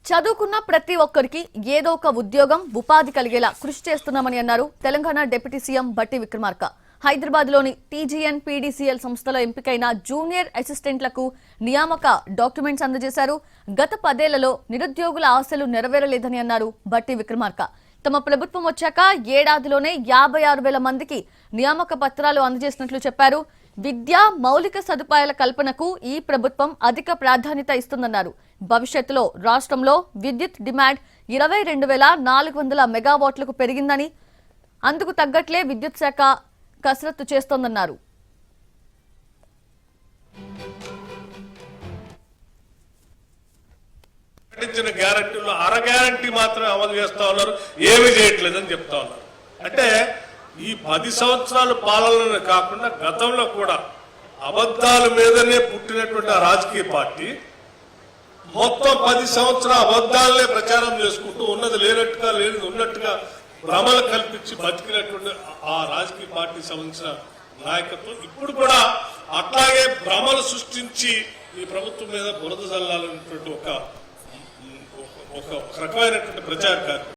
చదువుకున్న ప్రతి ఒక్కరికి ఏదో ఒక ఉద్యోగం ఉపాధి కలిగేలా కృషి చేస్తున్నామని అన్నారు తెలంగాణ డిప్యూటీ సీఎం బట్టి విక్రమార్క. హైదరాబాద్ లోని టీజీఎన్ పీడీసీఎల్ సంస్థలో ఎంపికైన జూనియర్ అసిస్టెంట్లకు నియామక డాక్యుమెంట్స్ అందజేశారు. గత 10 ఏళ్లలో నిరుద్యోగుల ఆశలు నెరవేరలేదని అన్నారు బట్టి విక్రమార్క. తమ ప్రభుత్వం వచ్చాక ఏడాదిలోనే 56,000 మందికి నియామక పత్రాలు అందజేసినట్లు చెప్పారు. విద్య మౌలిక సదుపాయాల కల్పనకు ఈ ప్రభుత్వం అధిక ప్రాధాన్యత ఇస్తుందన్నారు. భవిష్యత్తులో రాష్ట్రంలో విద్యుత్ డిమాండ్ 22,400 మెగావాట్లకు పెరిగిందని, అందుకు తగ్గట్లే విద్యుత్ శాఖ కసరత్తు చేస్తోందన్నారు. గ్యారంటీలో అర గ్యారంటీ మాత్రమే అమలు చేస్తా ఉన్నారు, ఏమీ చేయట్లేదని చెప్తా ఉన్నారు. అంటే ఈ 10 సంవత్సరాల పాలన కాకుండా గతంలో కూడా అబద్ధాల మీదనే పుట్టినటువంటి ఆ రాజకీయ పార్టీ మొత్తం 10 సంవత్సరాల అబద్ధాలనే ప్రచారం చేసుకుంటూ ఉన్నది లేనట్టుగా లేనిది ఉన్నట్టుగా భ్రమలు కల్పించి బతికినటువంటి ఆ రాజకీయ పార్టీ సంబంధించిన నాయకత్వం ఇప్పుడు కూడా అట్లాగే భ్రమలు సృష్టించి ఈ ప్రభుత్వం మీద బురద జల్లాలనేటువంటి ఒక రకమైనటువంటి ప్రచార